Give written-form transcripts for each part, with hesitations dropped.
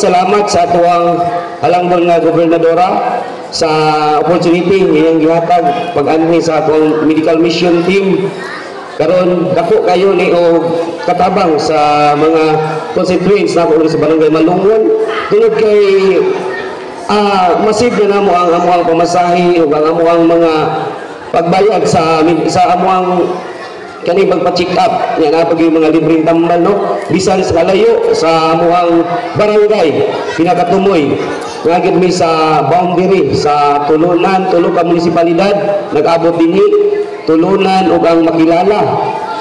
salamat sa atuang halangdon nga gobernadora sa opportunity ngayong gihatag pag-anhi sa atong medical mission team. Karon dako kayo ni o katabang sa mga constituents na sa Barangay Malungon. Tungod kay masib na namo ang amuang pamasahe o ang amuang mga pagbayad sa amuang kani magpa-check up yan na pag yung mga libreng tambal no bisan sa kalayo sa amuang barangay pinakatumoy ngagid mi sa boundary sa tulunan tulo ka munisipalidad nag-abot dinhi tulunan ug ang makilala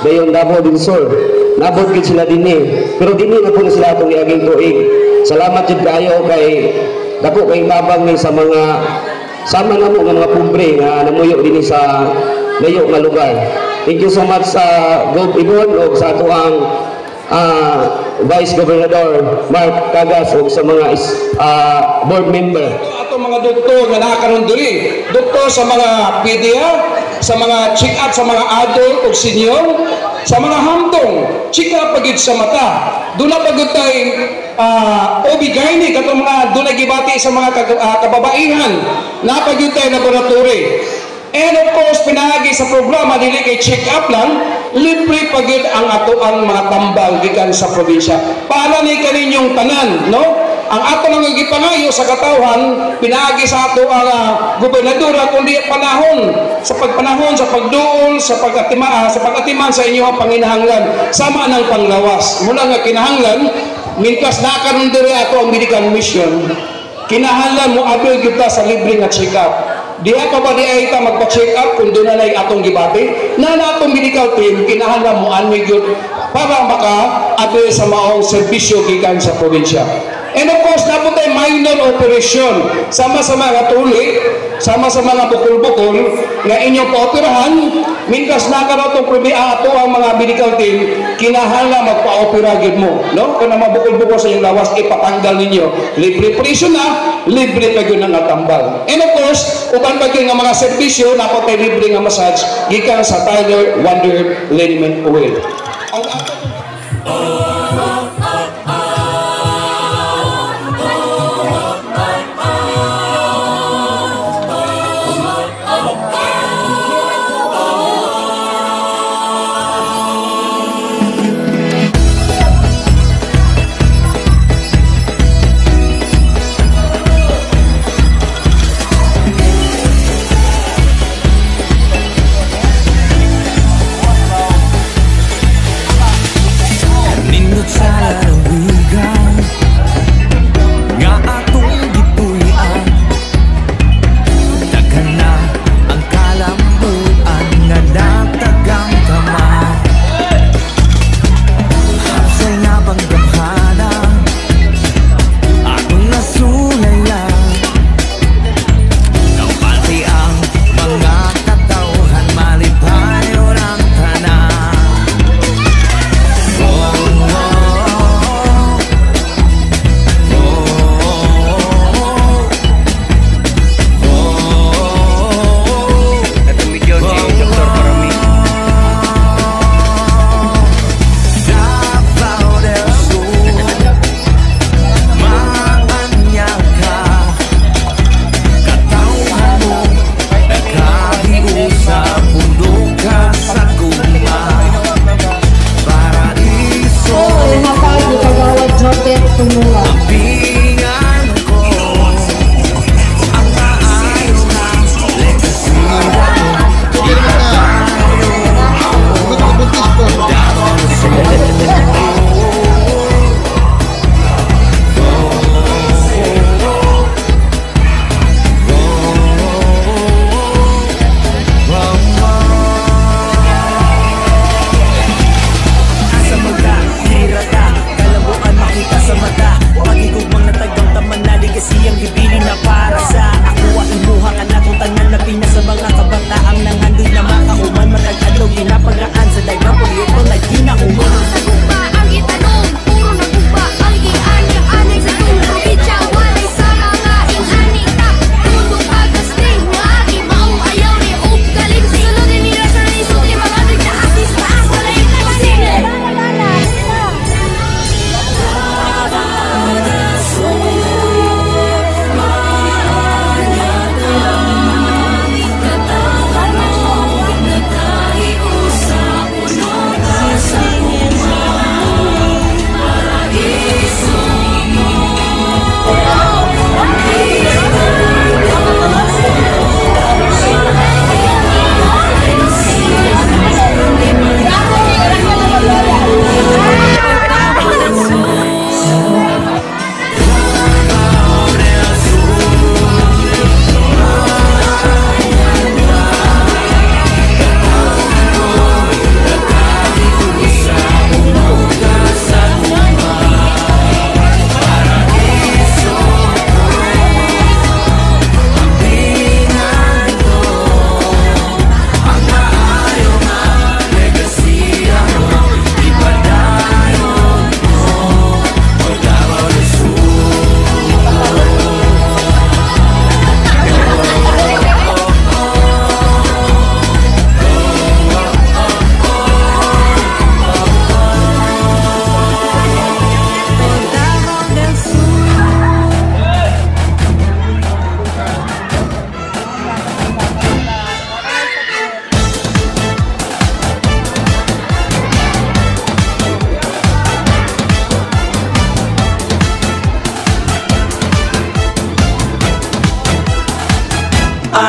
dayon Davao del Sur nabot gid sila dinhi pero dinhi na po sila atong iaging tuig. Salamat jud kayo kay dako kay tabang ni sa mga sama namo nga mga pobre nga namuyo dinhi sa layo nga lugar. Thank you so much sa Gov Ibon o sa ato ang Vice Governor Mark Cagas o sa mga board member. Ato mga doktor nga nakakaroon diri, doktor sa mga PDA, sa mga check-up sa mga adult o senior, sa mga hamtong, check-up pagid sa mata. Doon na pagod tayo OB-GYN, katong mga doon na gibati sa mga kababaihan, napagod tayo laboratory. And of course, pinahagi sa programa dili kay check-up lang, libre pagid ang ato ang mga tambal gikan sa probinsya. Para ni kaninyong tanan, no? Ang ato lang gipangayo sa katawhan, pinahagi sa ato ang gobernadora kundi panahon sa pagpanahon sa pagduol sa pagatiman sa inyong panginahanglan sama ng panglawas. Mula nga kinahanglan, minkas na karon diri ato ang medical mission. Kinahanglan mo apil kita sa libre nga check-up. Diha pa ba di ay ta magpa-check up kung doon na atong gibati na atong medical team kinahanglan mo anmi gyud para maka-apil sa maong serbisyo gikan sa probinsya. And of course, dapat tayo minor operation sama-sama nga tuli, sama-sama nga bukol-bukol nga inyong paoperahan minkas nakaroon itong ato ang mga medical team kinahanglan magpa-opera gid mo, no? Kung na mabukol-bukol sa inyong lawas ipatanggal ninyo, libre operation na, libre pa yun ang natambal. And of course, uban pa yun nga mga serbisyo dapat tayo libre nga massage gikan sa Tyler Wonder Liniment Oil. Ang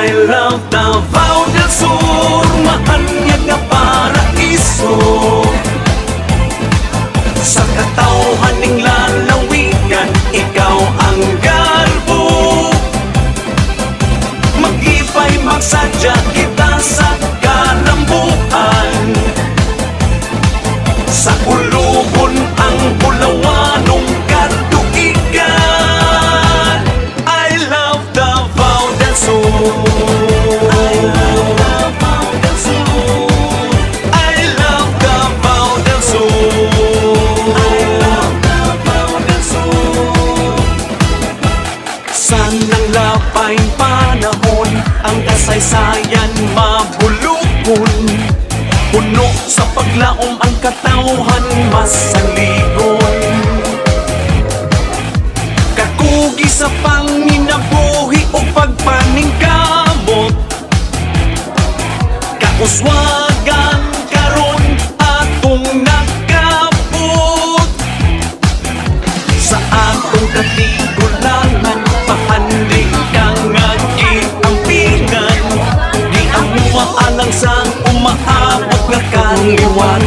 I love Davao del Sur, mahanyag nga paraiso. Sa katawhan ning lalawigan, ikaw ang garbo. Magipay magsadya kita sa kalambuan. Sa ulugon ang bulawanong katuigan. I love Davao del Sur. I love Davao del Sur. I love Davao del Sur. I love Davao del Sur. Sanang lapay panahon, ang kasaysayan mabulukon. Puno sa paglaom ang katawhan masaligon. Kakugi sa panginabuhi o pagpaningkamot. Kauswagan karon atong nakabot. Sa atong katigulangan, pahanding kang agiampingan. Di amuwa alang sa umaabot nga kaliwan.